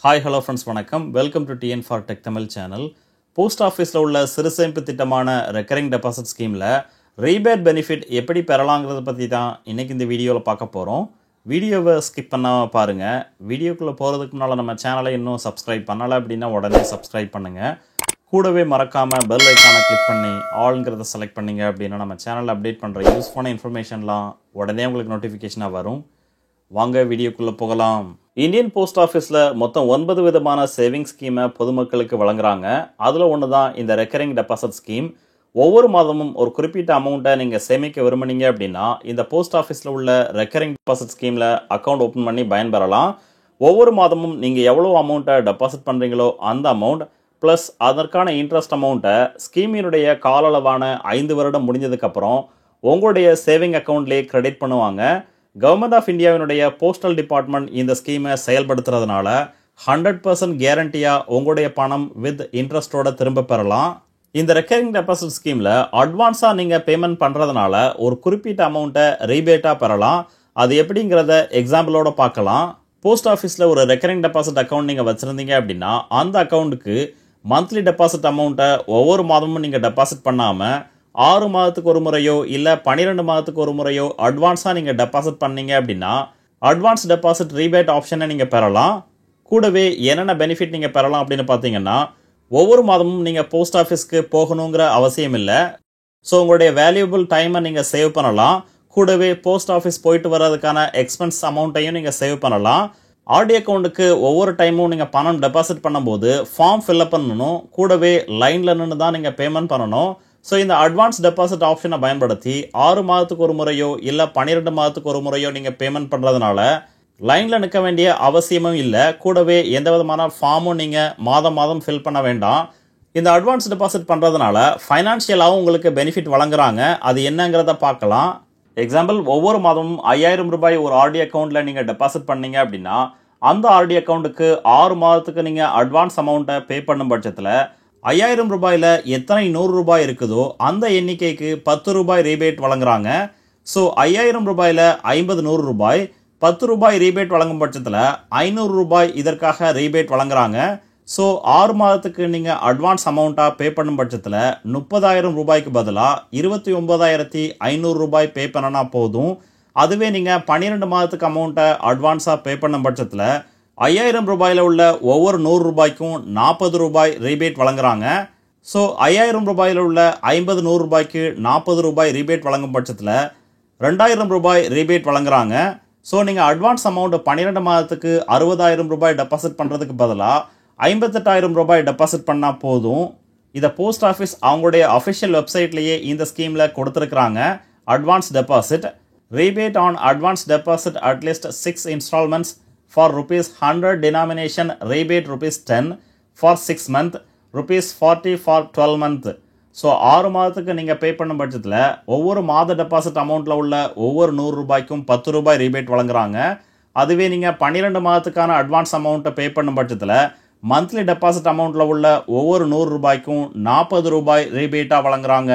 Hi, hello friends, வணக்கம். Welcome to TN for Tech Tamil channel. Post ஆஃபீஸில் உள்ள சிறு சேமிப்பு திட்டமான ரெக்கரிங் டெபாசிட் ஸ்கீமில் ரீபேட் பெனிஃபிட் எப்படி பெறலாங்கிறத பற்றி தான் இன்றைக்கி இந்த வீடியோவில் பார்க்க போகிறோம். வீடியோவை ஸ்கிப் பண்ணாமல் பாருங்கள். வீடியோக்குள்ளே போகிறதுக்கு முன்னால் நம்ம சேனலை இன்னும் சப்ஸ்கிரைப் பண்ணலை அப்படின்னா உடனே சப்ஸ்கிரைப் பண்ணுங்கள். கூடவே மறக்காமல் பெல் ஐக்கானை கிளிக் பண்ணி ஆல்ங்கிறத செலக்ட் பண்ணிங்க அப்படின்னா நம்ம சேனலில் அப்டேட் பண்ணுற யூஸ்ஃபுல்லான இன்ஃபர்மேஷன்லாம் உடனே உங்களுக்கு நோட்டிஃபிகேஷனாக வரும். வாங்க வீடியோக்குள்ளே போகலாம். இந்தியன் போஸ்ட் ஆஃபீஸில் மொத்தம் 9 விதமான சேவிங்ஸ் ஸ்கீமை பொதுமக்களுக்கு வழங்குறாங்க. அதில் ஒன்று தான் இந்த ரெக்கரிங் டெபாசிட் ஸ்கீம். ஒவ்வொரு மாதமும் ஒரு குறிப்பிட்ட அமௌண்ட்டை நீங்கள் சேமிக்க விரும்புனீங்க அப்படின்னா இந்த போஸ்ட் ஆஃபீஸில் உள்ள ரெக்கரிங் டெபாசிட் ஸ்கீமில் அக்கௌண்ட் ஓப்பன் பண்ணி பயன்பெறலாம். ஒவ்வொரு மாதமும் நீங்கள் எவ்வளோ அமௌண்ட்டை டெபாசிட் பண்ணுறீங்களோ அந்த அமௌண்ட் ப்ளஸ் அதற்கான இன்ட்ரெஸ்ட் அமௌண்ட்டை ஸ்கீமினுடைய கால அளவான 5 வருடம் முடிஞ்சதுக்கப்புறம் உங்களுடைய சேவிங் அக்கௌண்ட்லேயே கிரெடிட் பண்ணுவாங்க. கவர்மெண்ட் ஆஃப் இந்தியாவினுடைய போஸ்டல் டிபார்ட்மெண்ட் இந்த ஸ்கீமை செயல்படுத்துறதுனால 100% கேரண்டியாக உங்களுடைய பணம் வித் இன்ட்ரெஸ்டோட திரும்ப பெறலாம். இந்த ரெக்கரிங் டெபாசிட் ஸ்கீமில் அட்வான்ஸாக நீங்கள் பேமெண்ட் பண்ணுறதுனால ஒரு குறிப்பிட்ட அமௌண்ட்டை ரீபேட்டாக பெறலாம். அது எப்படிங்கிறத எக்ஸாம்பிளோட பார்க்கலாம். போஸ்ட் ஆஃபீஸில் ஒரு ரெக்கரிங் டெபாசிட் அக்கௌண்ட் நீங்கள் வச்சுருந்தீங்க அப்படின்னா அந்த அக்கௌண்ட்டுக்கு மந்த்லி டெபாசிட் அமௌண்ட்டை ஒவ்வொரு மாதமும் நீங்கள் டெபாசிட் பண்ணாமல் 6 மாதத்துக்கு ஒரு முறையோ இல்லை 12 மாதத்துக்கு ஒரு முறையோ அட்வான்ஸாக நீங்கள் டெபாசிட் பண்ணீங்க அப்படின்னா அட்வான்ஸ் டெபாசிட் ரீபேட் ஆப்ஷனை நீங்கள் பெறலாம். கூடவே என்னென்ன பெனிஃபிட் நீங்கள் பெறலாம் அப்படின்னு பார்த்தீங்கன்னா ஒவ்வொரு மாதமும் நீங்கள் போஸ்ட் ஆஃபீஸ்க்கு போகணுங்கிற அவசியம் இல்லை. ஸோ உங்களுடைய வேல்யூபிள் டைமை நீங்கள் சேவ் பண்ணலாம். கூடவே போஸ்ட் ஆஃபீஸ் போயிட்டு வர்றதுக்கான எக்ஸ்பென்ஸ் அமௌண்ட்டையும் நீங்கள் சேவ் பண்ணலாம். ஆர்டி அக்கௌண்ட்டுக்கு ஒவ்வொரு டைமும் நீங்கள் பணம் டெபாசிட் பண்ணும்போது ஃபார்ம் ஃபில்அப் பண்ணணும். கூடவே லைனில் நின்று தான் நீங்கள் பேமெண்ட் பண்ணணும். ஸோ இந்த அட்வான்ஸ் டெபாசிட் ஆப்ஷனை பயன்படுத்தி 6 மாதத்துக்கு ஒரு முறையோ இல்லை 12 மாதத்துக்கு ஒரு முறையோ நீங்கள் பேமெண்ட் பண்ணுறதுனால லைனில் நிற்க வேண்டிய அவசியமும் இல்லை. கூடவே எந்த விதமான ஃபார்மும் நீங்கள் மாதம் ஃபில் பண்ண வேண்டாம். இந்த அட்வான்ஸ் டெபாசிட் பண்ணுறதுனால ஃபைனான்ஷியலாகவும் உங்களுக்கு பெனிஃபிட் வழங்குறாங்க. அது என்னங்கிறத பார்க்கலாம். எக்ஸாம்பிள், ஒவ்வொரு மாதமும் 5000 ரூபாய் ஒரு ஆர்டி அக்கௌண்ட்டில் நீங்கள் டெபாசிட் பண்ணீங்க அப்படின்னா அந்த ஆர்டி அக்கௌண்ட்டுக்கு 6 மாதத்துக்கு நீங்கள் அட்வான்ஸ் அமௌண்ட்டை பே பண்ணும் பட்சத்தில் 5000 ரூபாயில் எத்தனை 100 ரூபாய் இருக்குதோ அந்த எண்ணிக்கைக்கு 10 ரூபாய் ரீபேட் வழங்குறாங்க. ஸோ 5000 ரூபாயில் 50 ரூபாய் 10 ரூபாய் ரீபேட் வழங்கும் பட்சத்தில் 500 ரூபாய் இதற்காக ரீபேட் வழங்குறாங்க. ஸோ 6 மாதத்துக்கு நீங்கள் அட்வான்ஸ் அமௌண்ட்டாக பே பண்ணும் பட்சத்தில் 30,000 ரூபாய்க்கு பதிலாக 29,500 ரூபாய் பே பண்ணனா போதும். அதுவே நீங்கள் 12 மாதத்துக்கு அமௌண்ட்டை அட்வான்ஸாக பே பண்ணும் பட்சத்தில் 5000 ரூபாயில் உள்ள ஒவ்வொரு 100 ரூபாய்க்கும் 40 ரூபாய் ரீபேட் வழங்குறாங்க. ஸோ 5000 ரூபாயில் உள்ள 50 ரூபாய்க்கு 40 ரூபாய் ரீபேட் வழங்கும் பட்சத்தில் 2000 ரூபாய் ரீபேட் வழங்குறாங்க. ஸோ நீங்கள் அட்வான்ஸ் அமௌண்ட் 12 மாதத்துக்கு 60,000 ரூபாய் டெபாசிட் பண்ணுறதுக்கு பதிலாக 58,000 ரூபாய் டெபாசிட் பண்ணால் போதும். இதை போஸ்ட் ஆஃபீஸ் அவங்களுடைய அஃபிஷியல் வெப்சைட்லேயே இந்த ஸ்கீமில் கொடுத்துருக்குறாங்க. Advance deposit rebate on advance deposit at least 6 instalments for rupees 100 denomination rebate rupees 10 for 6 month rupees 40 for 12 month. So 6 மாதத்துக்கு நீங்கள் பே பண்ணும் பட்சத்தில் ஒவ்வொரு மாத டெபாசிட் அமௌண்ட்டில் உள்ள ஒவ்வொரு 100 ரூபாய்க்கும் 10 ரூபாய் ரீபேட் வழங்குறாங்க. அதுவே நீங்கள் 12 மாதத்துக்கான அட்வான்ஸ் அமௌண்ட்டை பே பண்ணும் பட்சத்தில் மந்த்லி டெபாசிட் அமௌண்ட்டில் உள்ள ஒவ்வொரு 100 ரூபாய்க்கும் 40 ரூபாய் ரீபேட்டாக வழங்குறாங்க.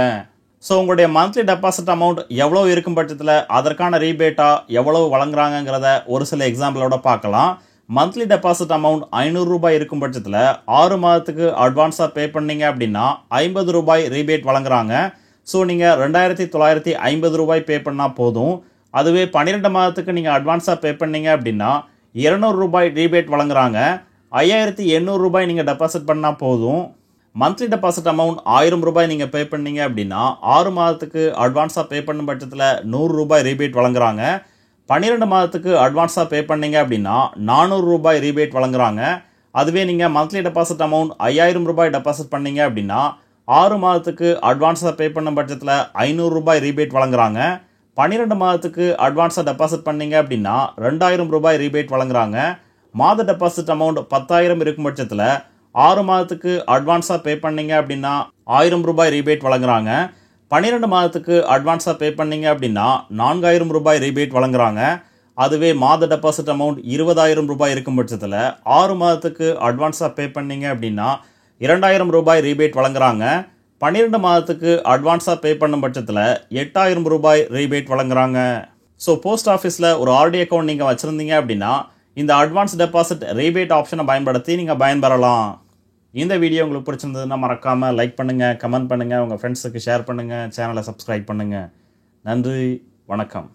ஸோ உங்களுடைய மந்த்லி டெபாசிட் அமௌண்ட் எவ்வளோ இருக்கும் பட்சத்தில் அதற்கான ரீபேட்டாக எவ்வளோ வழங்குறாங்கிறத ஒரு சில எக்ஸாம்பிளோட பார்க்கலாம். மந்த்லி டெபாசிட் அமௌண்ட் 500 ரூபாய் இருக்கும் பட்சத்தில் 6 மாதத்துக்கு அட்வான்ஸாக பே பண்ணீங்க அப்படின்னா 50 ரூபாய் ரீபேட் வழங்குறாங்க. ஸோ நீங்கள் 2950 ரூபாய் பே பண்ணால் போதும். அதுவே 12 மாதத்துக்கு நீங்கள் அட்வான்ஸாக பே பண்ணீங்க அப்படின்னா 200 ரூபாய் ரீபேட் வழங்குறாங்க. 5800 ரூபாய் நீங்கள் டெபாசிட் பண்ணால் போதும். மந்த்லி டெபாசிட் அமௌண்ட் 1000 ரூபாய் நீங்கள் பே பண்ணீங்க அப்படின்னா 6 மாதத்துக்கு அட்வான்ஸாக பே பண்ணும் பட்சத்தில் 100 ரூபாய் ரீபேட் வழங்குறாங்க. 12 மாதத்துக்கு அட்வான்ஸாக பே பண்ணீங்க அப்படின்னா 400 ரூபாய் ரீபேட் வழங்குறாங்க. அதுவே நீங்கள் மந்த்லி டெபாசிட் அமௌண்ட் 5000 ரூபாய் டெபாசிட் பண்ணீங்க அப்படின்னா 6 மாதத்துக்கு அட்வான்ஸாக பே பண்ணும் பட்சத்தில் 500 ரூபாய் ரீபேட் வழங்குறாங்க. 12 மாதத்துக்கு அட்வான்ஸாக டெபாசிட் பண்ணீங்க அப்படின்னா 2000 ரூபாய் ரீபேட் வழங்குறாங்க. மாத டெபாசிட் அமௌண்ட் 10,000 இருக்கும் பட்சத்தில் 6 மாதத்துக்கு அட்வான்ஸாக பே பண்ணீங்க அப்படின்னா 1000 ரூபாய் ரீபேட் வழங்குறாங்க. 12 மாதத்துக்கு அட்வான்ஸாக பே பண்ணீங்க அப்படின்னா 4000 ரூபாய் ரீபேட் வழங்குறாங்க. அதுவே மாத டெபாசிட் அமௌண்ட் 20,000 ரூபாய் இருக்கும் பட்சத்தில் 6 மாதத்துக்கு அட்வான்ஸாக பே பண்ணீங்க அப்படின்னா 2000 ரூபாய் ரீபேட் வழங்குறாங்க. 12 மாதத்துக்கு அட்வான்ஸாக பே பண்ணும் பட்சத்தில் 8000 ரூபாய் ரீபேட் வழங்குறாங்க. ஸோ போஸ்ட் ஆஃபீஸில் ஒரு ஆர்டி அக்கௌண்ட் நீங்கள் வச்சுருந்தீங்க அப்படின்னா இந்த அட்வான்ஸ் டெபாசிட் ரீபேட் ஆப்ஷனை பயன்படுத்தி நீங்கள் பயன்பெறலாம். இந்த வீடியோ உங்களுக்கு பிடிச்சிருந்ததுன்னா மறக்காமல் லைக் பண்ணுங்கள், கமெண்ட் பண்ணுங்கள், உங்கள் ஃப்ரெண்ட்ஸுக்கு ஷேர் பண்ணுங்கள், சேனலை சப்ஸ்கிரைப் பண்ணுங்கள். நன்றி, வணக்கம்.